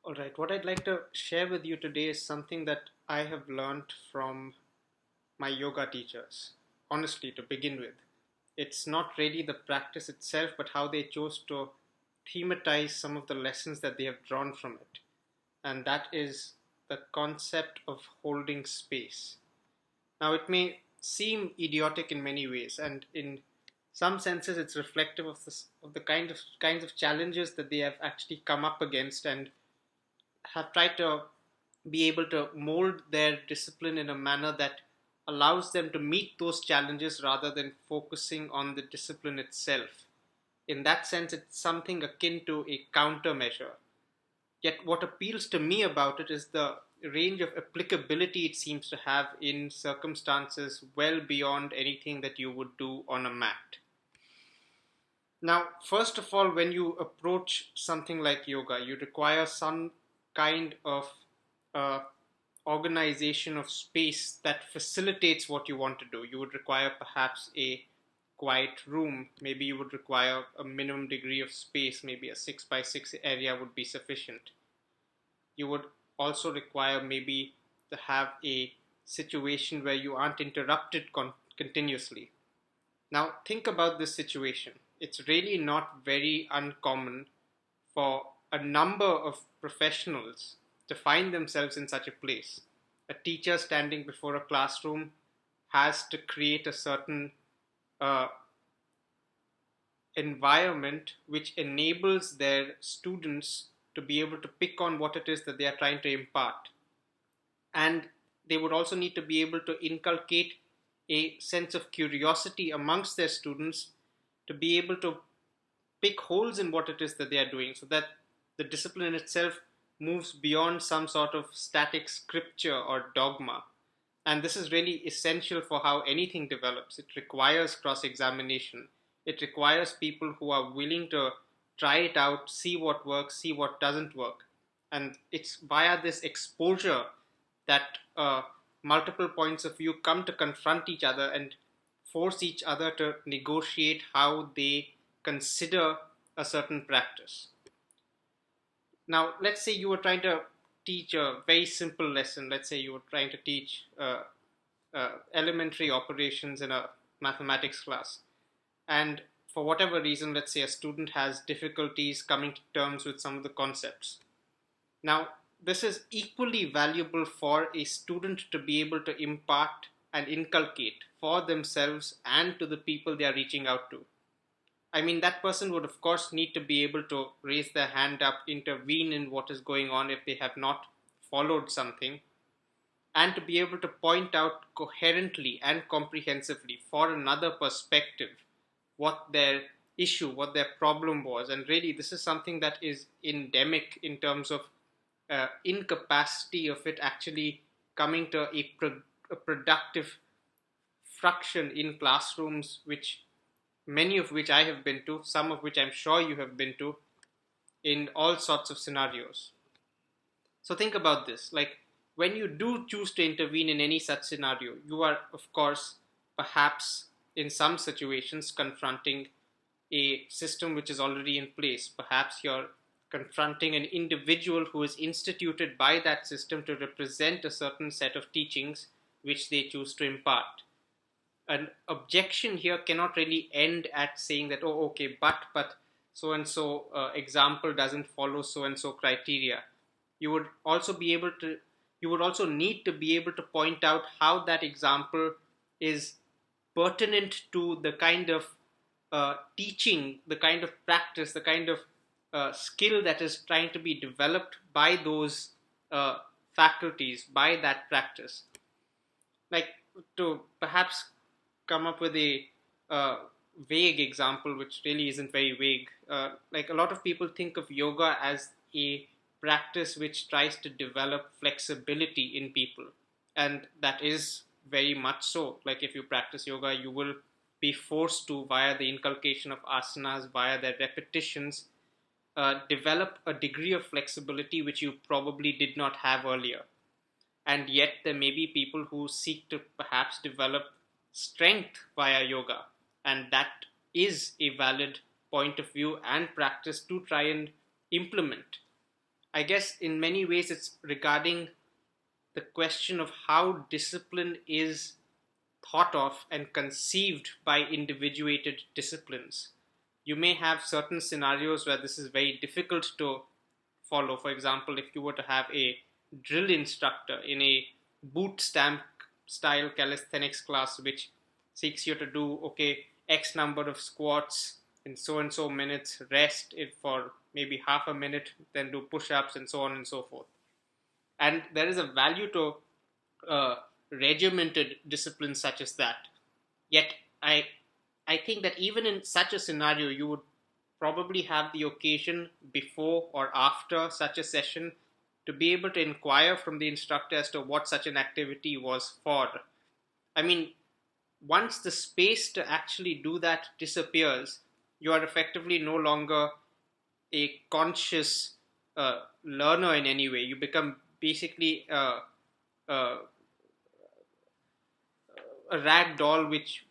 All right, what I'd like to share with you today is something that I have learned from my yoga teachers. Honestly, to begin with, it's not really the practice itself, but how they chose to thematize some of the lessons that they have drawn from it. And that is the concept of holding space. Now, it may seem idiotic in many ways, and in some senses, it's reflective of the kinds of challenges that they have actually come up against and have tried to be able to mold their discipline in a manner that allows them to meet those challenges rather than focusing on the discipline itself. In that sense, it's something akin to a countermeasure. Yet, what appeals to me about it is the range of applicability it seems to have in circumstances well beyond anything that you would do on a mat. Now, first of all, when you approach something like yoga, you require some kind of uh, organization of space that facilitates what you want to do. You would require perhaps a quiet room. Maybe you would require a minimum degree of space. Maybe a 6 by 6 area would be sufficient. You would also require maybe to have a situation where you aren't interrupted continuously. Now, think about this situation. It's really not very uncommon for a number of professionals to find themselves in such a place. A teacher standing before a classroom has to create a certain environment which enables their students to be able to pick on what it is that they are trying to impart. And they would also need to be able to inculcate a sense of curiosity amongst their students to be able to pick holes in what it is that they are doing, so that the discipline itself moves beyond some sort of static scripture or dogma. And this is really essential for how anything develops. It requires cross-examination. It requires people who are willing to try it out, see what works, see what doesn't work. And it's via this exposure that multiple points of view come to confront each other and force each other to negotiate how they consider a certain practice. Now, let's say you were trying to teach a very simple lesson. Let's say you were trying to teach elementary operations in a mathematics class. And for whatever reason, let's say a student has difficulties coming to terms with some of the concepts. Now, this is equally valuable for a student to be able to impart and inculcate for themselves and to the people they are reaching out to. I mean, that person would, of course, need to be able to raise their hand up, intervene in what is going on if they have not followed something, and to be able to point out coherently and comprehensively for another perspective what their issue, what their problem was. And really, this is something that is endemic in terms of incapacity of it actually coming to a productive fraction in classrooms, which many of which I have been to, some of which I'm sure you have been to, in all sorts of scenarios. So think about this. Like, when you do choose to intervene in any such scenario, you are, of course, perhaps in some situations confronting a system which is already in place. Perhaps you're confronting an individual who is instituted by that system to represent a certain set of teachings which they choose to impart. An objection here cannot really end at saying that, oh, okay, but so and so example doesn't follow so and so criteria. You would also need to be able to point out how that example is pertinent to the kind of teaching, the kind of practice, the kind of skill that is trying to be developed by those faculties, by that practice. Like, to perhaps come up with a vague example, which really isn't very vague. Like, a lot of people think of yoga as a practice which tries to develop flexibility in people. And that is very much so. Like, if you practice yoga, you will be forced to, via the inculcation of asanas, via their repetitions, develop a degree of flexibility which you probably did not have earlier. And yet there may be people who seek to perhaps develop strength via yoga, and that is a valid point of view and practice to try and implement. I guess in many ways it's regarding the question of how discipline is thought of and conceived by individuated disciplines. You may have certain scenarios where this is very difficult to follow. For example, if you were to have a drill instructor in a boot stamp style calisthenics class, which seeks you to do, okay, X number of squats in so and so minutes, rest it for maybe half a minute, then do push ups, and so on and so forth. And there is a value to regimented disciplines such as that. Yet, I think that even in such a scenario, you would probably have the occasion before or after such a session to be able to inquire from the instructor as to what such an activity was for. I mean, once the space to actually do that disappears, you are effectively no longer a conscious learner in any way. You become basically a rag doll which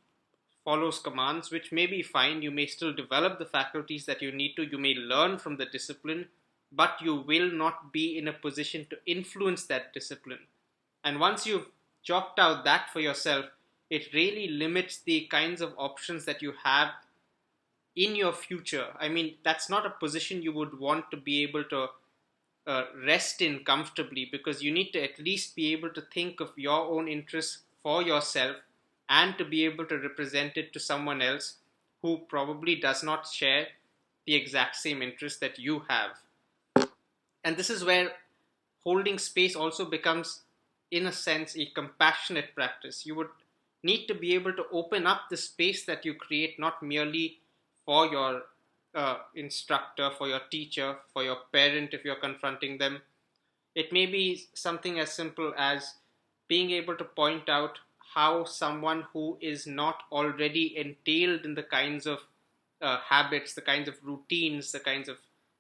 follows commands, which may be fine. You may still develop the faculties that you need to. You may learn from the discipline, but you will not be in a position to influence that discipline. And once you've chalked out that for yourself, it really limits the kinds of options that you have in your future. I mean, that's not a position you would want to be able to rest in comfortably, because you need to at least be able to think of your own interests for yourself and to be able to represent it to someone else who probably does not share the exact same interest that you have. And this is where holding space also becomes, in a sense, a compassionate practice. You would need to be able to open up the space that you create, not merely for your instructor, for your teacher, for your parent if you're confronting them. It may be something as simple as being able to point out how someone who is not already entailed in the kinds of habits, the kinds of routines, the kinds of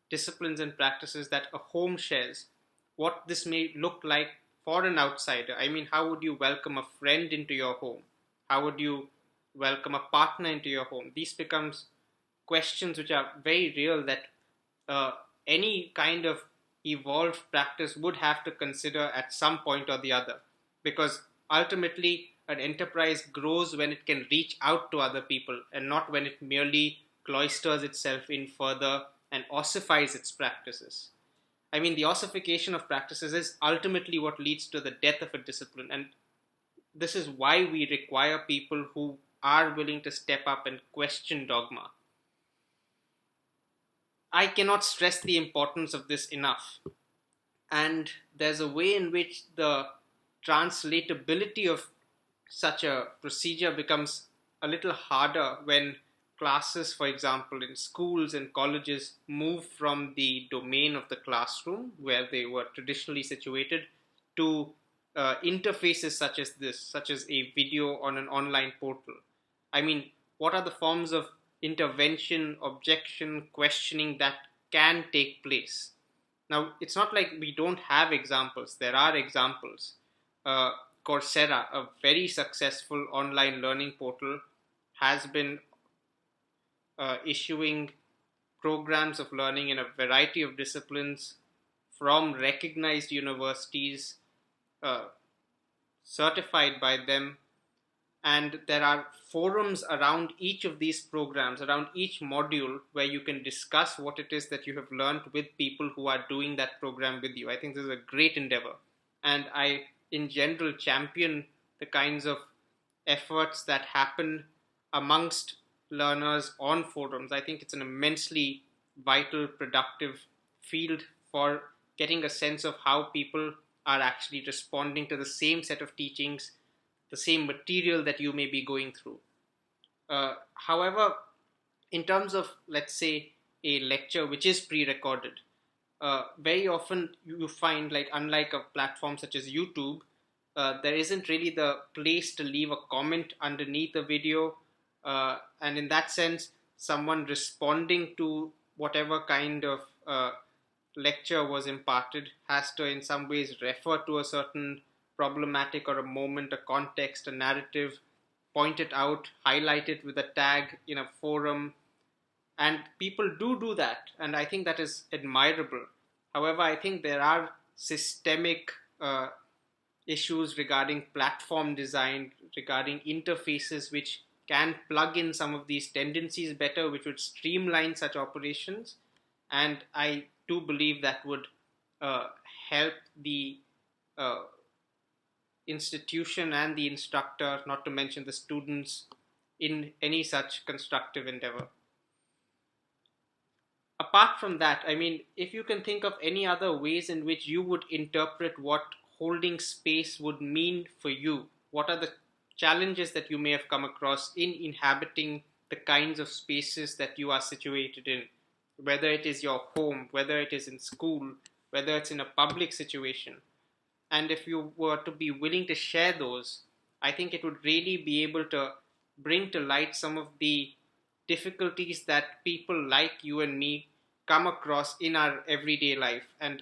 disciplines and practices that a home shares, what this may look like for an outsider. I mean, how would you welcome a friend into your home? How would you welcome a partner into your home? These becomes questions which are very real that any kind of evolved practice would have to consider at some point or the other, because ultimately an enterprise grows when it can reach out to other people and not when it merely cloisters itself in further and ossifies its practices. I mean, the ossification of practices is ultimately what leads to the death of a discipline, and this is why we require people who are willing to step up and question dogma. I cannot stress the importance of this enough. And there's a way in which the translatability of such a procedure becomes a little harder when classes, for example, in schools and colleges move from the domain of the classroom, where they were traditionally situated, to interfaces such as this, such as a video on an online portal. I mean, what are the forms of intervention, objection, questioning that can take place? Now, it's not like we don't have examples. There are examples. Coursera, a very successful online learning portal, has been issuing programs of learning in a variety of disciplines from recognized universities, certified by them. And there are forums around each of these programs, around each module, where you can discuss what it is that you have learned with people who are doing that program with you. I think this is a great endeavor. And I, in general, champion the kinds of efforts that happen amongst learners on forums. I think it's an immensely vital, productive field for getting a sense of how people are actually responding to the same set of teachings, the same material that you may be going through. However, in terms of, let's say, a lecture which is pre-recorded, very often you find, like, unlike a platform such as YouTube, there isn't really the place to leave a comment underneath the video. And in that sense, someone responding to whatever kind of lecture was imparted has to in some ways refer to a certain problematic or a moment, a context, a narrative, point it out, highlight it with a tag in a forum. And people do that, and I think that is admirable. However, I think there are systemic issues regarding platform design, regarding interfaces which can plug in some of these tendencies better, which would streamline such operations. And I do believe that would uh, help the uh, institution and the instructor, not to mention the students, in any such constructive endeavor. Apart from that, I mean, if you can think of any other ways in which you would interpret what holding space would mean for you, what are the challenges that you may have come across in inhabiting the kinds of spaces that you are situated in, whether it is your home, whether it is in school, whether it's in a public situation. And if you were to be willing to share those, I think it would really be able to bring to light some of the difficulties that people like you and me come across in our everyday life. And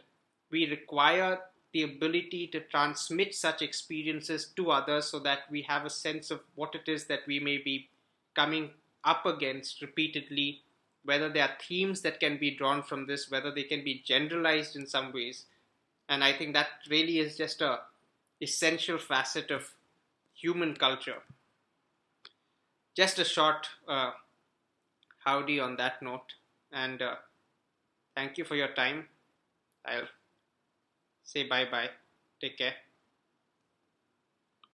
we require the ability to transmit such experiences to others so that we have a sense of what it is that we may be coming up against repeatedly, whether there are themes that can be drawn from this, whether they can be generalized in some ways. And I think that really is just a essential facet of human culture. Just a short howdy on that note, and thank you for your time. I'll say bye bye. Take care.